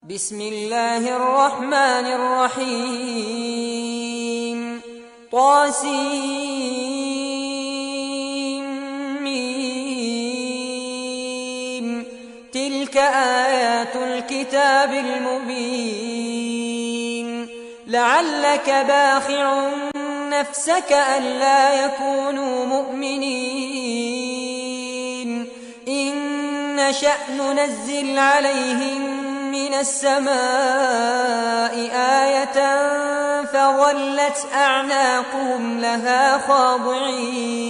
بسم الله الرحمن الرحيم طاسيم تلك آيات الكتاب المبين لعلك باخع نفسك ألا يكونوا مؤمنين إن نشأ ننزل عليهم من السماء آية فظلت أعناقهم لها خاضعين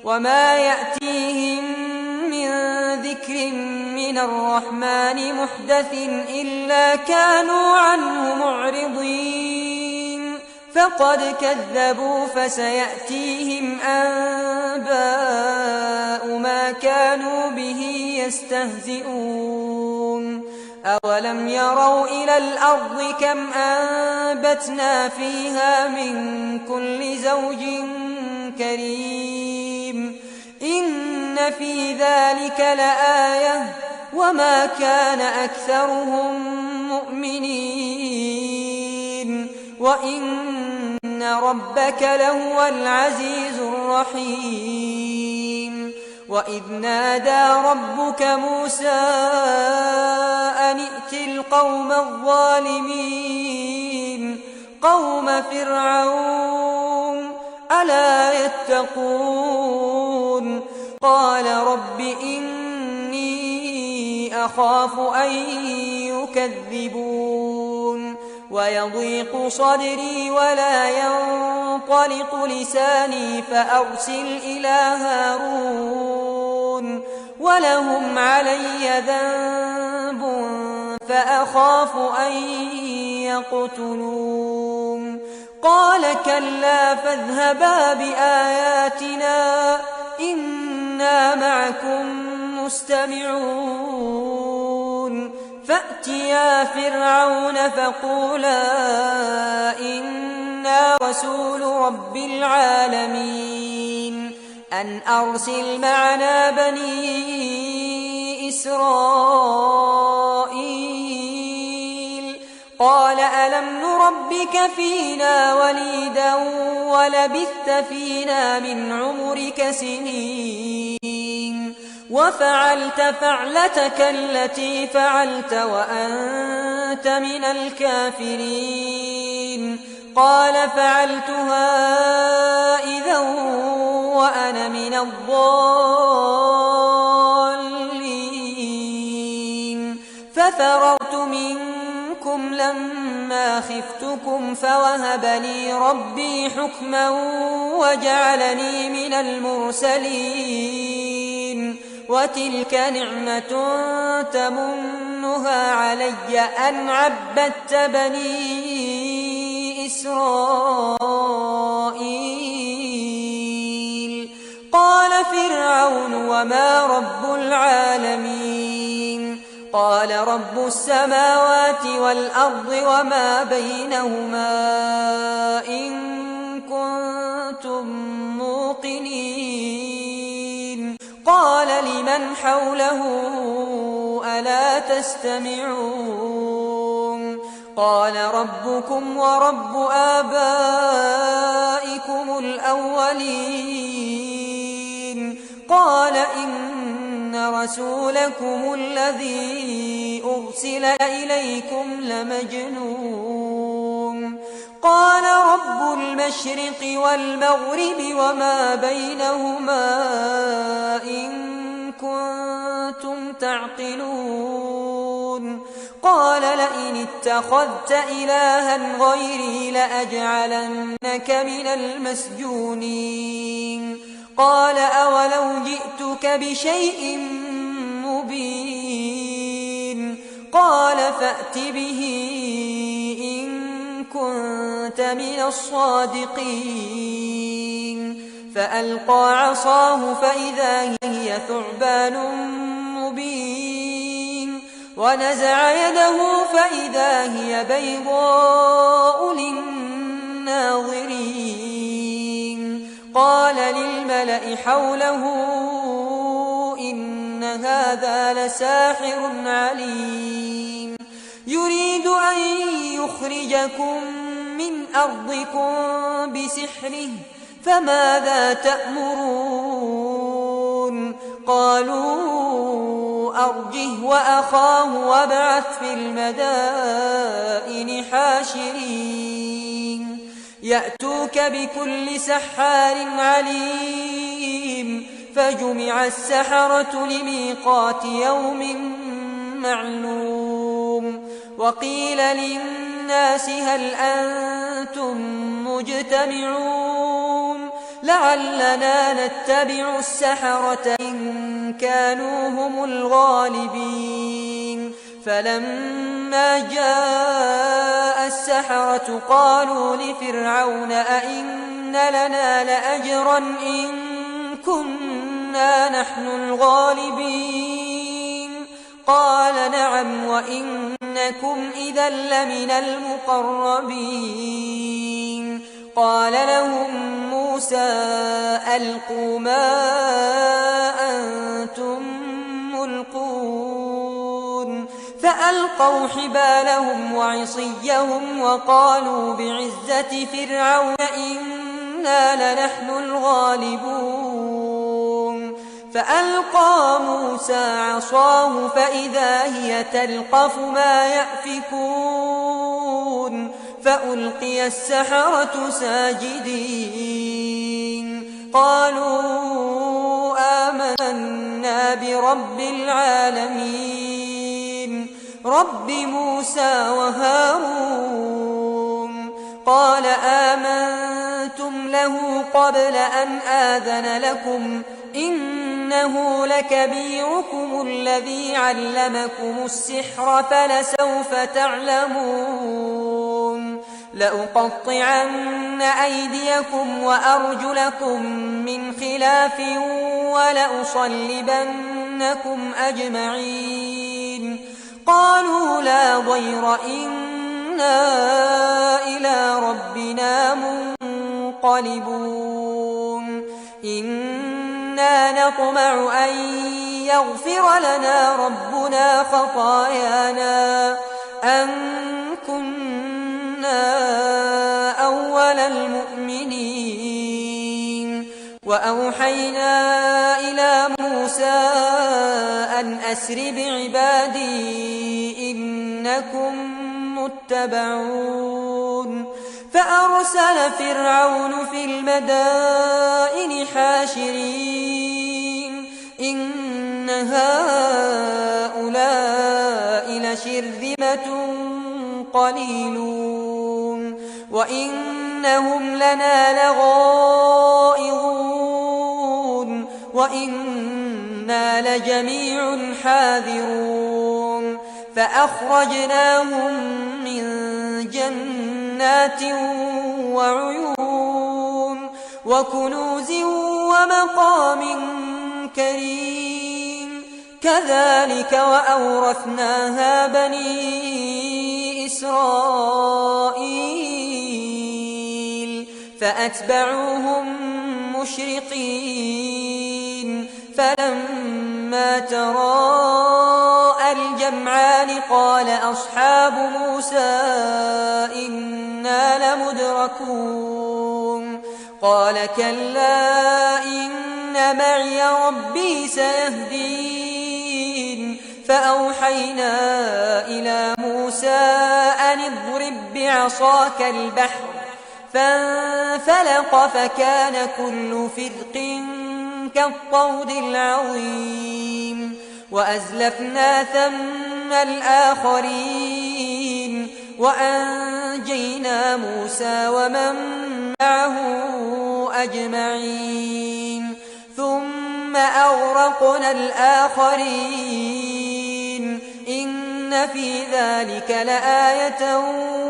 وما يأتيهم من ذكر من الرحمن محدث إلا كانوا عنه معرضين فقد كذبوا فسيأتيهم أنباء ما كانوا به يستهزئون أولم يروا إلى الأرض كم أنبتنا فيها من كل زوج كريم إن في ذلك لآية وما كان أكثرهم مؤمنين وإن ربك لهو العزيز الرحيم وإذ نادى ربك موسى أن ائت القوم الظالمين قوم فرعون ألا يتقون قال رب إني أخاف أن يكذبون ويضيق صدري ولا ينطلق لساني فأرسل إلى هارون ولهم علي ذنب فأخاف أن يقتلون قال كلا فاذهبا بآياتنا إنا معكم مستمعون فأتيا فرعون فقولا إنا رسول رب العالمين أن أرسل معنا بني إسرائيل قال ألم نربك فينا وليدا ولبثت فينا من عمرك سنين وفعلت فعلتك التي فعلت وأنت من الكافرين قال فعلتها إذا وأنا من الضالين ففررت منكم لما خفتكم فوهب لي ربي حكما وجعلني من المرسلين وتلك نعمة تمنها علي أن عبدت بني إسرائيل قال فرعون وما رب العالمين قال رب السماوات والأرض وما بينهما إن كنتم موقنين قال لمن حوله ألا تستمعون قال ربكم ورب آبائكم الأولين قال إن رسولكم الذي أرسل إليكم لمجنون قال رب المشرق والمغرب وما بينهما إن كنتم تعقلون قال لئن اتخذت إلها غيري لأجعلنك من المسجونين قال أولو جئتك بشيء مبين قال فأت به إن كنت من الصادقين فألقى عصاه فإذا هي ثعبان مبين ونزع يده فإذا هي بيضاء للناظرين قال للملأ حوله إن هذا لساحر عليم ليخرجكم من أرضكم بسحره فماذا تأمرون قالوا أرجه وأخاه وابعث في المدائن حاشرين يأتوك بكل سحار عليم فجمع السحرة لميقات يوم معلوم وقيل للناس هل أنتم مجتمعون لعلنا نتبع السحرة إن كانوا هم الغالبين فلما جاء السحرة قالوا لفرعون أئن لنا لأجرا إن كنا نحن الغالبين قال نعم وإنكم إذا لمن المقربين قال لهم موسى ألقوا ما أنتم ملقون فألقوا حبالهم وعصيهم وقالوا بعزة فرعون إنا لنحن الغالبون فألقى موسى عصاه فإذا هي تلقف ما يأفكون فألقي السحرة ساجدين قالوا آمنا برب العالمين رب موسى وهارون قال آمنتم له قبل أن آذن لكم إنه لكبيركم الذي علمكم السحر فلسوف تعلمون لأقطعن أيديكم وأرجلكم من خلاف ولأصلبنكم أجمعين قالوا لا ضير إنا إلى ربنا منقلبون إنا نطمع أن يغفر لنا ربنا خطايانا أن كنا أول المؤمنين وأوحينا إلى موسى أن أسر بعبادي إنكم متبعون فأرسل فرعون في المدائن حاشرين إن هؤلاء لشرذمة قليلون وإنهم لنا لغائظون وإنا لجميع حاذرون فأخرجناهم من جنات وعيون وكنوز ومقام كريم كذلك وأورثناها بني إسرائيل فأتبعوهم مشرقين فلما تراءى الجمعان قال أصحاب موسى إنا لمدركون قال كلا إن معي ربي سيهدين فأوحينا إلى موسى أن اضرب بعصاك البحر فانفلق فكان كل فرق كالطود العظيم وأزلفنا ثم الآخرين وأنجينا موسى ومن معه أجمعين ثم أغرقنا الآخرين إن في ذلك لآية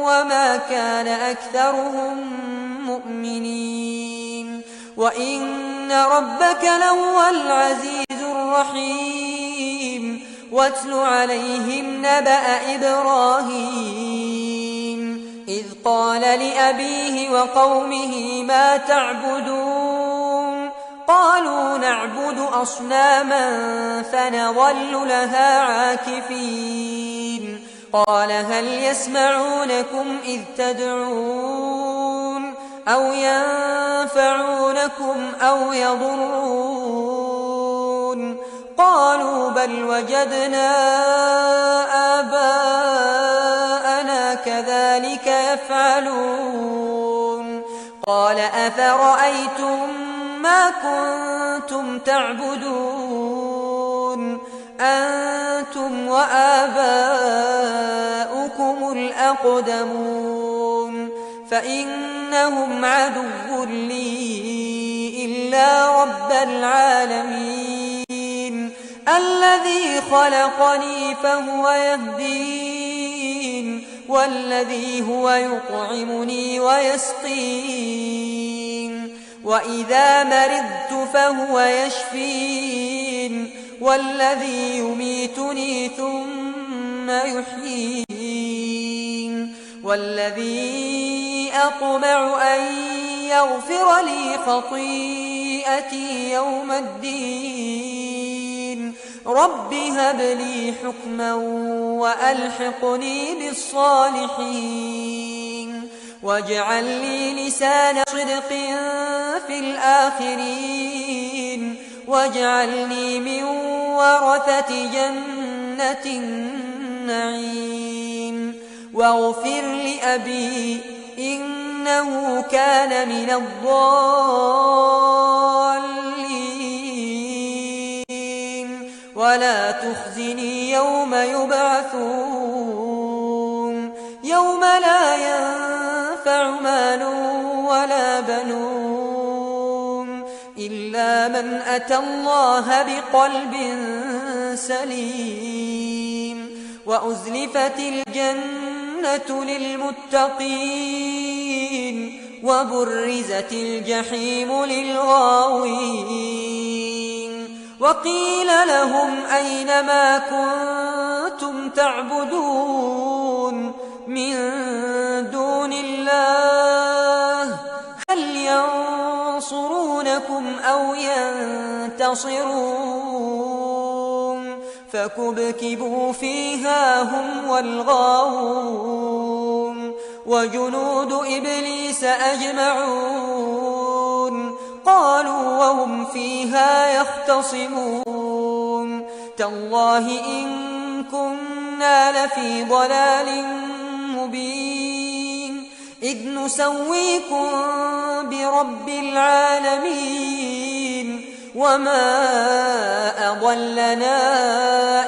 وما كان أكثرهم مؤمنين وإن ربك لهو العزيز الرحيم واتل عليهم نبأ إبراهيم إذ قال لأبيه وقومه ما تعبدون قالوا نعبد أصناما فنظل لها عاكفين قال هل يسمعونكم إذ تدعون أو ينفعونكم أو يضرون قالوا بل وجدنا آباءنا كذلك يفعلون قال أفرأيتم ما كنتم تعبدون أنتم وآباؤكم الأقدمون فإنهم عدو لي إلا رب العالمين الذي خلقني فهو يهدين والذي هو يطعمني ويسقين وإذا مرضت فهو يشفين والذي يميتني ثم يحيين والذي أطمع أن يغفر لي خطيئتي يوم الدين رب هب لي حكما وألحقني بالصالحين واجعل لي لسان صدق في الآخرين واجعلني من ورثة جنة النعيم واغفر لأبي إنه كان من الضالين ولا تخزني يوم يبعثون يوم لا ينفع مال ولا بنون إلا من أتى الله بقلب سليم وأزلفت الجنة للمتقين وبرزت الجحيم للغاوين وقيل لهم أين ما كنتم تعبدون من دون الله هل ينصرونكم أو ينتصرون فكبكبوا فيها هم والغاوون وجنود إبليس أجمعون قالوا وهم فيها يختصمون تالله إن كنا لفي ضلال مبين إذ نسويكم برب العالمين وما أضلنا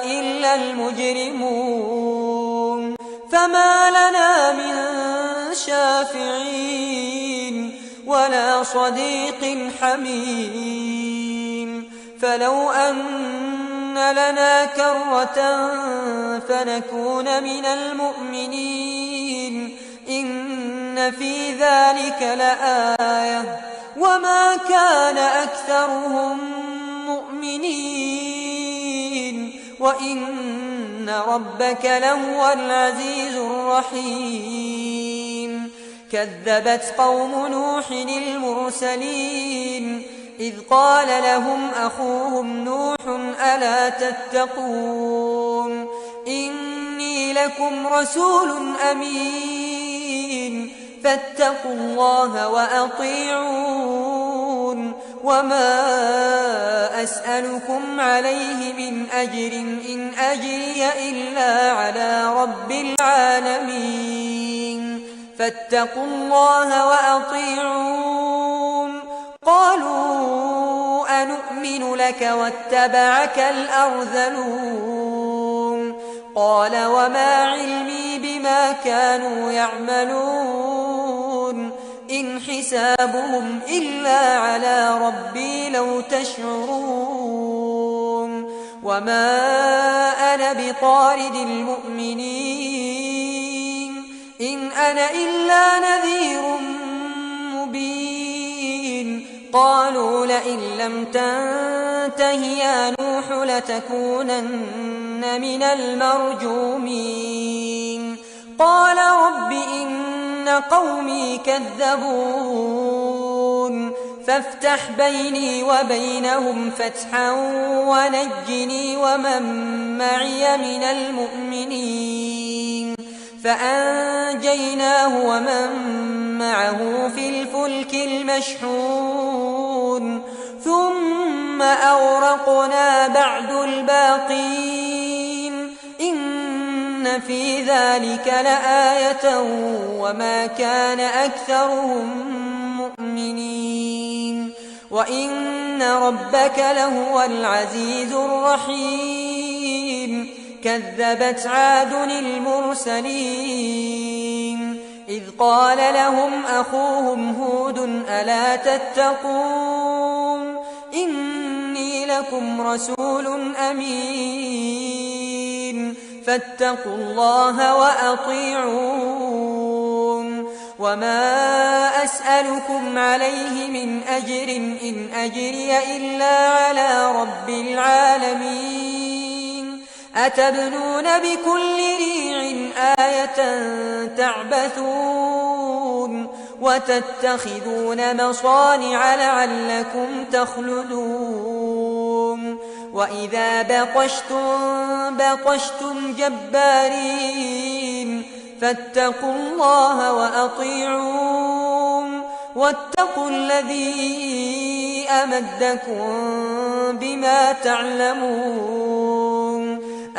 إلا المجرمون فما لنا من شافعين ولا صديق حميم فلو أن لنا كرة فنكون من المؤمنين إن في ذلك لآية وما كان أكثرهم مؤمنين وإن ربك لهو العزيز الرحيم كذبت قوم نوح المرسلين إذ قال لهم أخوهم نوح ألا تتقون إني لكم رسول أمين فاتقوا الله وأطيعون وما أسألكم عليه من أجر إن أجري إلا على رب العالمين فاتقوا الله وأطيعون قالوا أنؤمن لك واتبعك الأرذلون قال وما علمي بما كانوا يعملون إن حسابهم إلا على ربي لو تشعرون وما أنا بطارد المؤمنين إن أنا إلا نذير مبين قالوا لئن لم تنته يا نوح لتكونن من المرجومين قال رب إن قومي كذبون فافتح بيني وبينهم فتحا ونجني ومن معي من المؤمنين فأنجيناه ومن معه في الفلك المشحون ثم أغرقنا بعد الباقين إن في ذلك لآية وما كان أكثرهم مؤمنين وإن ربك لهو العزيز الرحيم كذبت عاد المرسلين إذ قال لهم أخوهم هود ألا تتقون إني لكم رسول أمين فاتقوا الله وأطيعون وما أسألكم عليه من أجر إن أجري إلا على رب العالمين أتبنون بكل ريع آية تعبثون وتتخذون مصانع لعلكم تخلدون وإذا بطشتم جبارين فاتقوا الله وأطيعون واتقوا الذي أمدكم بما تعلمون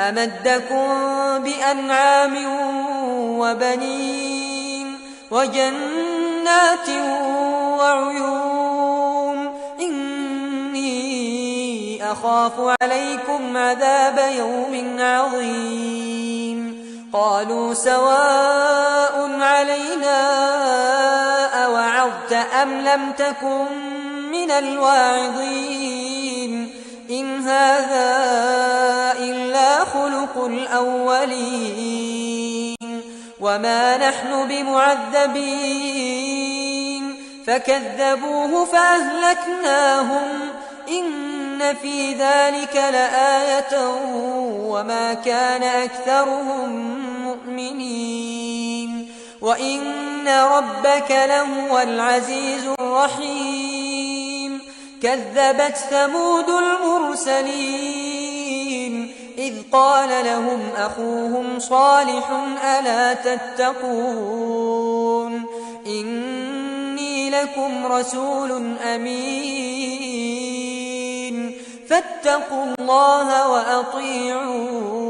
أمدكم بأنعام وبنين وجنات وعيون إني أخاف عليكم عذاب يوم عظيم قالوا سواء علينا أوعظت أم لم تكن من الواعظين إن هذا إلا خلق الأولين وما نحن بمعذبين فكذبوه فأهلكناهم إن في ذلك لآية وما كان أكثرهم مؤمنين وإن ربك لهو العزيز الرحيم كذبت ثمود المرسلين إذ قال لهم أخوهم صالح ألا تتقون إني لكم رسول أمين فاتقوا الله وأطيعون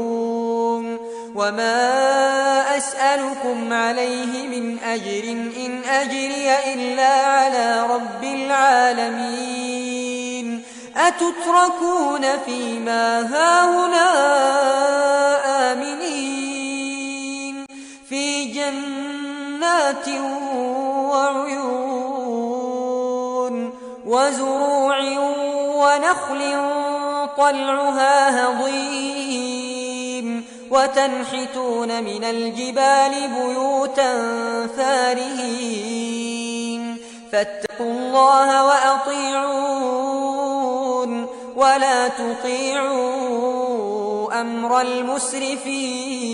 وما أسألكم عليه من أجر إن أجري إلا على رب العالمين أتتركون فيما هاهنا آمنين في جنات وعيون وزروع ونخل طلعها هضيم وتنحتون من الجبال بيوتا فارهين فاتقوا الله وأطيعون ولا تطيعوا أمر المسرفين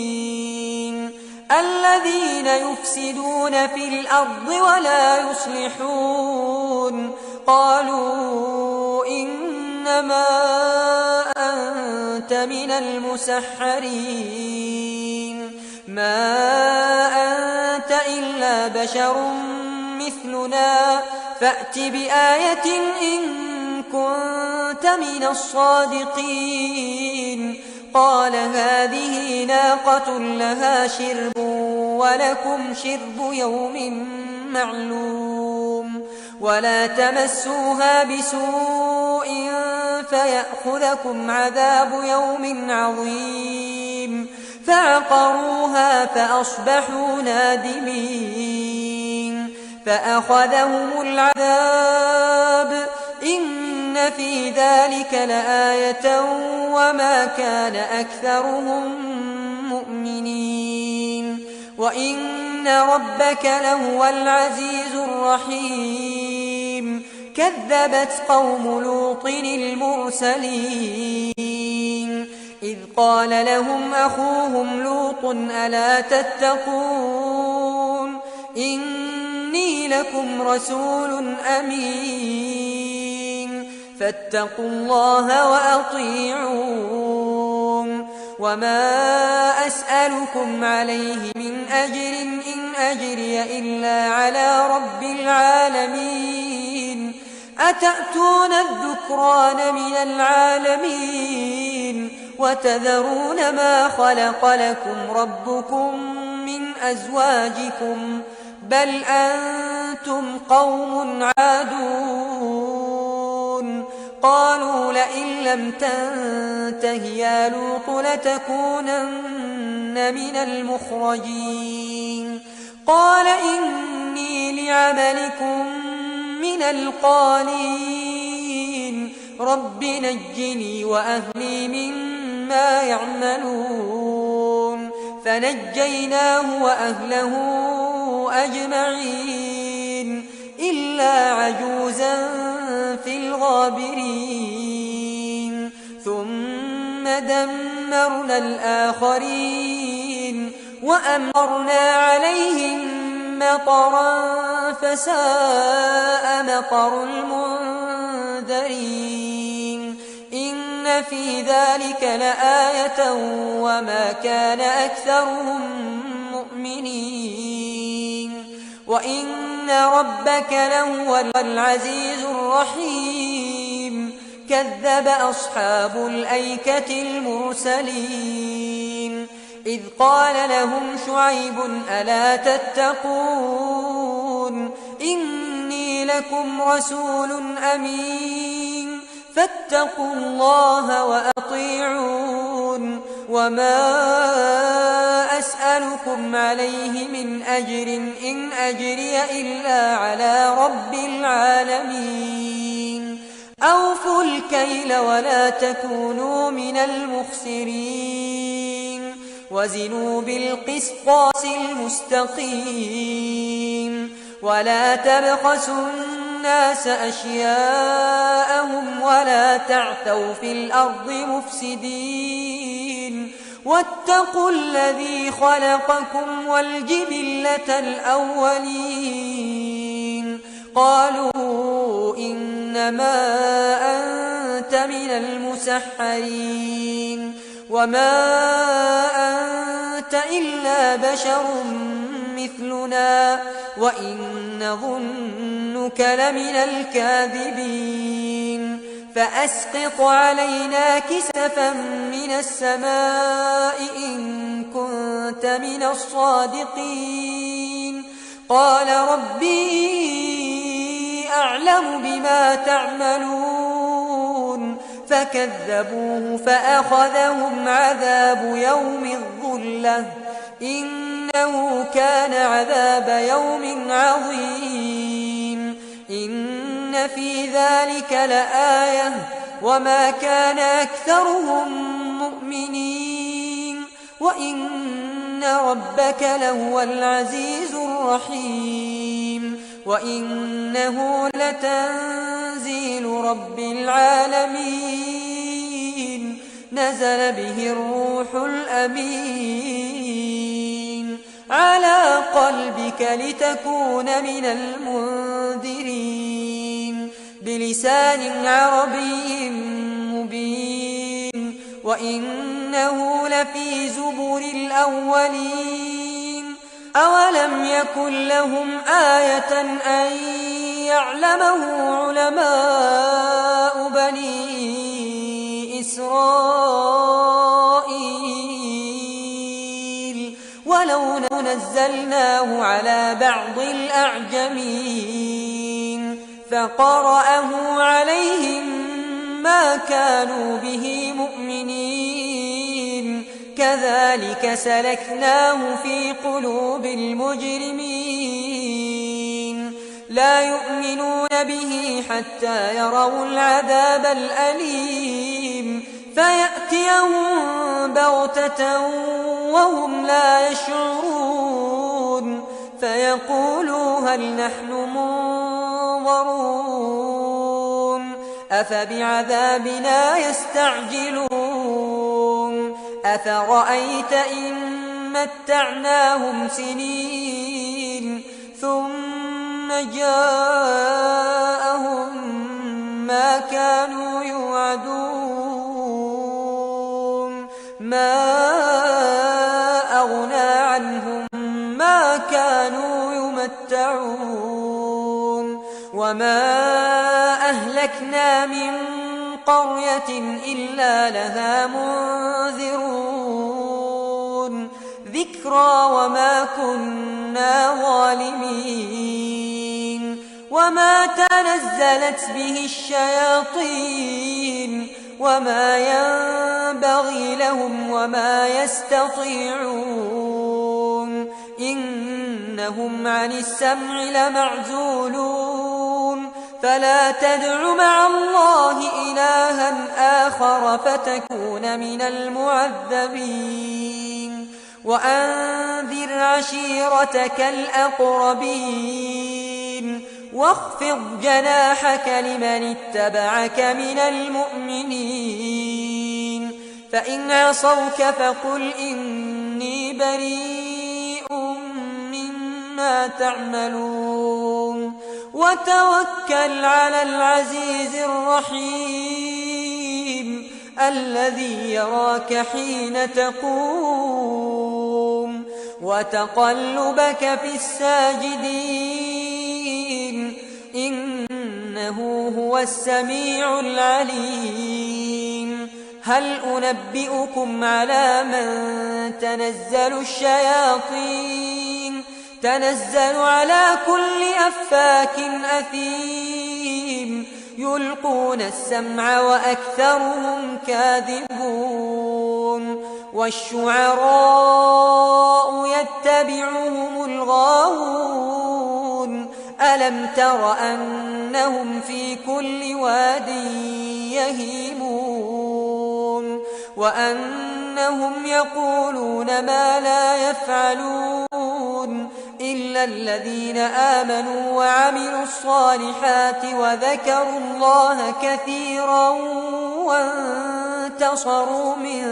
الذين يفسدون في الأرض ولا يصلحون قالوا إنما أنت من المسحرين ما أنت إلا بشر مثلنا فأت بآية إن كنت من الصادقين قال هذه ناقة لها شرب ولكم شرب يوم معلوم ولا تمسوها بسوء فيأخذكم عذاب يوم عظيم فعقروها فأصبحوا نادمين فأخذهم العذاب إن في ذلك لآية وما كان أكثرهم مؤمنين وإن ربك لهو العزيز الرحيم كذبت قوم لوط المرسلين إذ قال لهم أخوهم لوط ألا تتقون إني لكم رسول أمين فاتقوا الله وأطيعون وما أسألكم عليه من أجر إن أجري إلا على رب العالمين أتأتون الذكران من العالمين وتذرون ما خلق لكم ربكم من أزواجكم بل أنتم قوم عادون قالوا لئن لم تنته يا لوط لتكونن من المخرجين قال إني لعملكم من القالين رب نجني وأهلي مما يعملون فنجيناه وأهله أجمعين إلا عجوزا في الغابرين ثم دمرنا الآخرين وأمرنا عليهم مطرا فساء مطر المنذرين إن في ذلك لآية وما كان أكثرهم مؤمنين وإن ربك لهو العزيز الرحيم كذب أصحاب الأيكة المرسلين إذ قال لهم شعيب ألا تتقون إني لكم رسول أمين فاتقوا الله وأطيعون وما أسألكم عليه من أجر إن أجري إلا على رب العالمين أوفوا الكيل ولا تكونوا من المخسرين وزنوا بالقسطاس المستقيم ولا تبخسوا الناس أشياءهم ولا تعثوا في الأرض مفسدين واتقوا الذي خلقكم والجبلة الأولين قالوا إنما أنت من المسحرين وما أنت إلا بشر مثلنا وإن نظنك لمن الكاذبين فأسقط علينا كسفا من السماء إن كنت من الصادقين قال ربي أعلم بما تعملون فكذبوه فأخذهم عذاب يوم الظلة إنه كان عذاب يوم عظيم إن في ذلك لآية وما كان أكثرهم مؤمنين وإن ربك لهو العزيز الرحيم وإنه لتنزيل رب العالمين نزل به الروح الأمين على قلبك لتكون من المنذرين بلسان عربي مبين وإنه لفي زبر الأولين أولم يكن لهم آية أن يعلمه علماء بني إسرائيل ولو نزلناه على بعض الأعجمين فقرأه عليهم ما كانوا به مؤمنين كذلك سلكناه في قلوب المجرمين لا يؤمنون به حتى يروا العذاب الأليم فيأتيهم بغتة وهم لا يشعرون فيقولوا هل نحن منظرون أفبعذابنا يستعجلون أفرأيت إن متعناهم سنين ثم جاءهم ما كانوا يوعدون ما ما أغنى عنهم ما كانوا يمتعون وما أهلكنا من قرية إلا لها منذرون ذكرى وما كنا ظالمين وما تنزلت به الشياطين وما ينبغي لهم وما يستطيعون إنهم عن السمع لمعزولون فلا تدع مع الله إلها آخر فتكون من المعذبين وأنذر عشيرتك الأقربين واخفض جناحك لمن اتبعك من المؤمنين فإن عصوك فقل إني بريء مما تعملون وتوكل على العزيز الرحيم الذي يراك حين تقوم وتقلبك في الساجدين إنه هو السميع العليم هل أنبئكم على من تنزل الشياطين تنزل على كل أفاك أثيم يلقون السمع وأكثرهم كاذبون والشعراء يتبعهم الغاوون ألم تر أنهم في كل واد يهيمون وأنهم يقولون ما لا يفعلون إلا الذين آمنوا وعملوا الصالحات وذكروا الله كثيرا وانتصروا من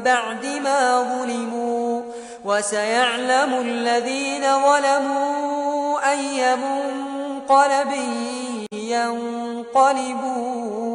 بعد ما ظلموا وسيعلم الذين ظلموا أي منقلب ينقلبون